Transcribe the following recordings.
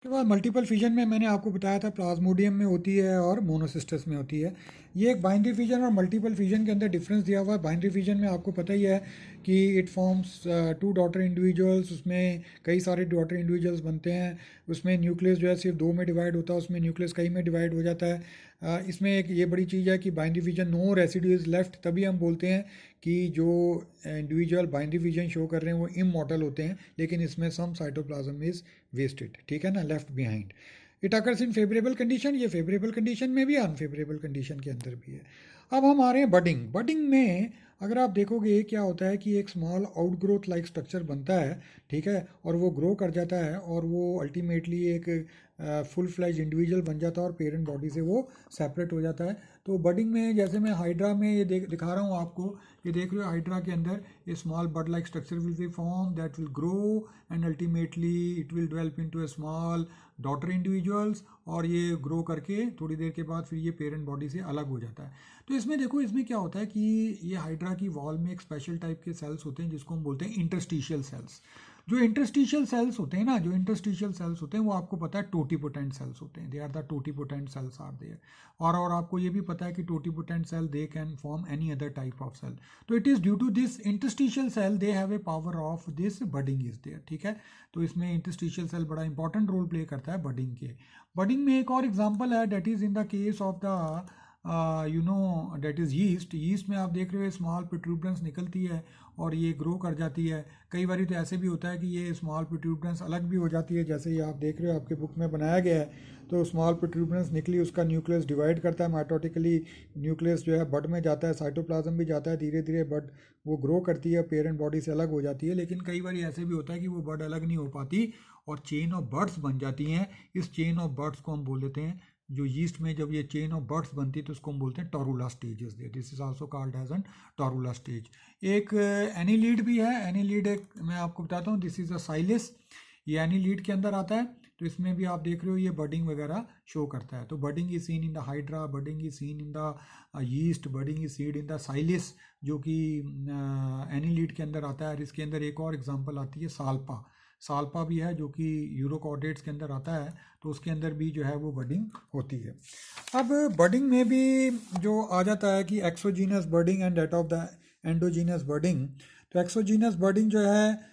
के बाद multiple fission में मैंने आपको बताया था प्लाज्मोडियम में होती है और मोनोसिस्टस में होती है। ये एक बाइनरी फिजन और मल्टीपल फिजन के अंदर डिफरेंस दिया हुआ है। बाइनरी फिजन में आपको पता ही है कि it forms two daughter individuals, उसमें कई सारे डॉटर इंडिविजुअल्स बनते हैं। उसमें न्यूक्लियस जो है सिर्फ दो में डिवाइड होता है, उसमें न्यूक्लियस कई में डिवाइड हो जाता है। इसमें एक ये बड़ी चीज़ है कि binary fission no residue is left, तभी हम बोलते हैं कि जो इंडिविजुअल बाइनरी फिजन शो कर रहे हैं वो इमॉर्टल होते हैं, लेकिन इसमें सम साइटोप्लाज्म इज वेस्टेड, ठीक है ना, left behind. It occurs in favourable condition, ये फेवरेबल कंडीशन में भी है, अनफेवरेबल कंडीशन के अंदर भी है। अब हम आ रहे हैं बडिंग। बडिंग में अगर आप देखोगे क्या होता है कि एक स्मॉल आउटग्रोथ लाइक स्ट्रक्चर बनता है, ठीक है, और वो ग्रो कर जाता है और वो अल्टीमेटली एक फुल फ्लैज इंडिविजुअल बन जाता है और पेरेंट बॉडी से वो सेपरेट हो जाता है। तो बडिंग में जैसे मैं हाइड्रा में ये दिखा रहा हूँ आपको, ये देख रहे हो हाइड्रा के अंदर a small bud like structure will be form that will grow and ultimately it will develop into a small daughter individuals, और ये ग्रो करके थोड़ी देर के बाद फिर ये पेरेंट बॉडी से अलग हो जाता है। तो इसमें देखो, इसमें क्या होता है कि ये हाइड्रा की वॉल में एक स्पेशल टाइप के सेल्स होते हैं जिसको हम बोलते हैं इंटरस्टिशियल सेल्स। जो इंटरस्टिशियल सेल्स होते हैं ना, जो इंटरस्टिशियल सेल्स होते हैं वो आपको पता है टोटीपोटेंट सेल्स होते हैं, they are the totipotent cells are there. और आपको ये भी पता है कि totipotent cell they can form any other type of cell. तो it is due to this interstitial cell they have a power of this budding is there, ठीक है। तो इसमें इंटरस्टिशियल सेल बड़ा इंपॉर्टेंट रोल प्ले करता है budding के। Budding में एक और एग्जांपल है, that is in the case of the that is yeast. Yeast में आप देख रहे हो स्मॉल प्रोट्रूबरेंस निकलती है और ये ग्रो कर जाती है। कई बार तो ऐसे भी होता है कि ये स्मॉल प्रोट्रूबरेंस अलग भी हो जाती है, जैसे ये आप देख रहे हो आपके बुक में बनाया गया है। तो स्मॉल प्रोट्रूबरेंस निकली, उसका न्यूक्लियस डिवाइड करता है माइटोटिकली, न्यूक्लियस जो है बड में जाता है, साइटोप्लाज्म भी जाता है, धीरे धीरे बड वो ग्रो करती है, पेरेंट बॉडी से अलग हो जाती है। लेकिन कई बार ऐसे भी होता है कि वो बड अलग नहीं हो पाती और चेन ऑफ बर्ड्स बन जाती हैं। इस चेन ऑफ बर्ड्स को हम बोल देते हैं, जो यीस्ट में जब ये चेन ऑफ बर्ड्स बनती है तो उसको हम बोलते हैं torula stages. This is also called as an torula stage. एक एनीलीड भी है। एनीलीड एक मैं आपको बताता हूँ, दिस इज अ साइलिस, ये एनीलीड के अंदर आता है। तो इसमें भी आप देख रहे हो ये बडिंग वगैरह शो करता है। तो budding is seen in the hydra, budding is seen in the yeast, budding is seen in the syllis जो कि एनीलीड के अंदर आता है। और इसके अंदर एक और एग्जांपल आती है साल्पा। साल्पा भी है जो कि यूरोकॉर्डेट्स के अंदर आता है, तो उसके अंदर भी जो है वो बडिंग होती है। अब बडिंग में भी जो आ जाता है कि exogenous budding and that of the endogenous budding. तो एक्सोजीनस बडिंग जो है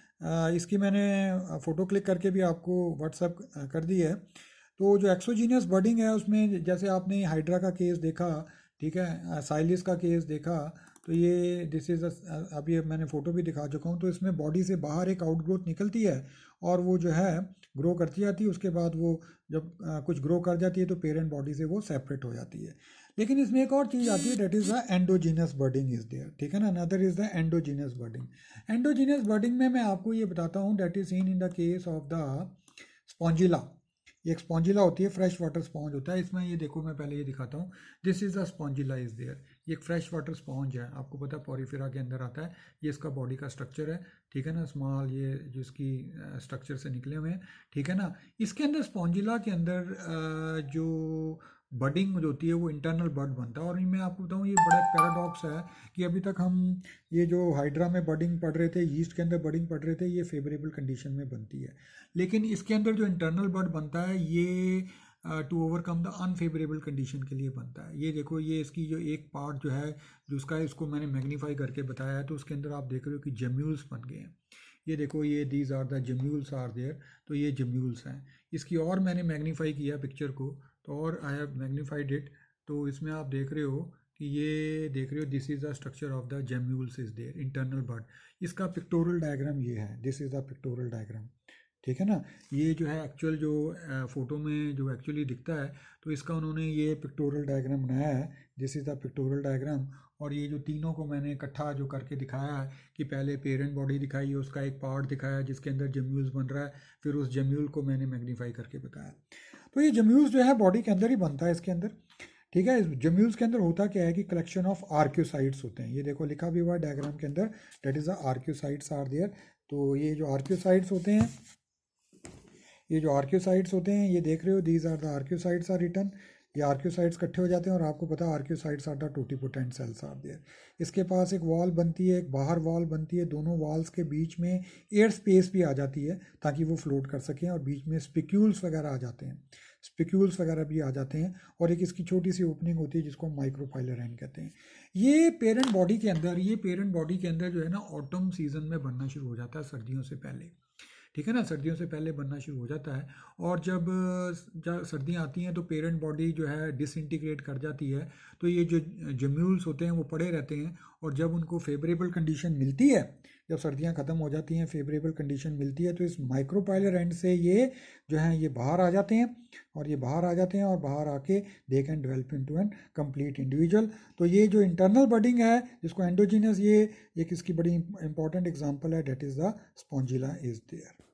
इसकी मैंने फ़ोटो क्लिक करके भी आपको व्हाट्सएप कर दी है। तो जो एक्सोजीनियस बर्डिंग है उसमें जैसे आपने हाइड्रा का केस देखा, ठीक है, साइलिस का केस देखा, तो ये दिस इज़ अभी मैंने फ़ोटो भी दिखा चुका हूँ। तो इसमें बॉडी से बाहर एक आउटग्रोथ निकलती है और वो जो है ग्रो करती जाती है। उसके बाद वो जब कुछ ग्रो कर जाती है तो पेरेंट बॉडी से वो सेपरेट हो जाती है। लेकिन इसमें एक और चीज़ आती है, that is the endogenous budding is there, ठीक है ना, another is the endogenous budding. Endogenous budding में मैं आपको ये बताता हूँ, that is seen in the case of the spongilla. ये एक स्पॉन्जिला होती है, फ्रेश वाटर स्पॉन्ज होता है। इसमें ये देखो, मैं पहले ये दिखाता हूँ, this is the spongilla is there. ये एक फ्रेश वाटर स्पॉन्ज है, आपको पता है पॉरीफेरा के अंदर आता है। ये इसका बॉडी का स्ट्रक्चर है, ठीक है ना, स्मॉल ये जो इसकी स्ट्रक्चर से निकले हुए हैं, ठीक है ना। इसके अंदर स्पॉन्जिला के अंदर जो बडिंग जो होती है वो इंटरनल बड बनता है। और मैं आपको बताऊँ ये बड़ा पैराडॉक्स है कि अभी तक हम ये जो हाइड्रा में बडिंग पढ़ रहे थे, यीस्ट के अंदर बडिंग पढ़ रहे थे, ये फेवरेबल कंडीशन में बनती है। लेकिन इसके अंदर जो इंटरनल बड बनता है ये to overcome the unfavourable condition के लिए बनता है। ये देखो, ये इसकी जो एक पार्ट जो है जो उसका है, इसको मैंने मैग्नीफाई करके बताया है। तो उसके अंदर आप देख रहे हो कि जेम्यूल्स बन गए हैं। ये देखो, ये these are the gemmules are there. तो ये जेम्यूल्स हैं। इसकी और मैंने मैग्नीफाई किया पिक्चर को, तो और आई हैव मैग्नीफाइड इट। तो इसमें आप देख रहे हो कि ये देख रहे हो, this is the structure of the gemmules is there, internal bud. इसका पिक्टोरल डायग्राम ये है, this is the pictorial diagram, ठीक है ना। ये जो है एक्चुअल जो फ़ोटो में जो एक्चुअली दिखता है, तो इसका उन्होंने ये पिक्टोरल डायग्राम बनाया है, this is the pictorial diagram. और ये जो तीनों को मैंने इकट्ठा जो करके दिखाया है कि पहले पेरेंट बॉडी दिखाई है, उसका एक पार्ट दिखाया जिसके अंदर जेम्यूल्स बन रहा है, फिर उस जेम्यूल को मैंने मैग्नीफाई करके बताया। तो ये जेम्यूल्स जो है बॉडी के अंदर ही बनता है, इसके अंदर, ठीक है। इस जेम्यूल्स के अंदर होता क्या है कि कलेक्शन ऑफ आर्क्योसाइट्स होते हैं। ये देखो लिखा भी हुआ है डायग्राम के अंदर, that is the archaeocytes are there. तो ये जो आर्क्योसाइट्स होते हैं, ये जो आर्क्योसाइट्स होते हैं, ये देख रहे हो, these are the archaeocytes are written. ये आर्क्योसाइट्स इकट्ठे हो जाते हैं और आपको पता है archaeocytes are the totipotent cells are there. इसके पास एक वॉल बनती है, एक बाहर वॉल बनती है, दोनों वॉल्स के बीच में एयर स्पेस भी आ जाती है ताकि वो फ्लोट कर सकें, और बीच में स्पिक्यूल्स वगैरह आ जाते हैं, स्पिक्यूल्स वगैरह भी आ जाते हैं, और एक इसकी छोटी सी ओपनिंग होती है जिसको हम माइक्रोफाइलर एंड कहते हैं। ये पेरेंट बॉडी के अंदर, ये पेरेंट बॉडी के अंदर जो है ना ऑटम सीजन में बनना शुरू हो जाता है, सर्दियों से पहले, ठीक है ना, सर्दियों से पहले बनना शुरू हो जाता है। और जब सर्दियाँ आती हैं तो पेरेंट बॉडी जो है डिसइंटीग्रेट कर जाती है, तो ये जो जम्यूल्स होते हैं वो पड़े रहते हैं, और जब उनको फेवरेबल कंडीशन मिलती है, जब सर्दियाँ ख़त्म हो जाती हैं, फेवरेबल कंडीशन मिलती है, तो इस माइक्रोपाइलर एंड से ये जो हैं ये बाहर आ जाते हैं, और ये बाहर आ जाते हैं और बाहर आके they can develop into an complete individual. तो ये जो इंटरनल बडिंग है जिसको एंडोजीनियस, ये एक इसकी बड़ी इंपॉर्टेंट एग्जांपल है, that is the spongilla is there.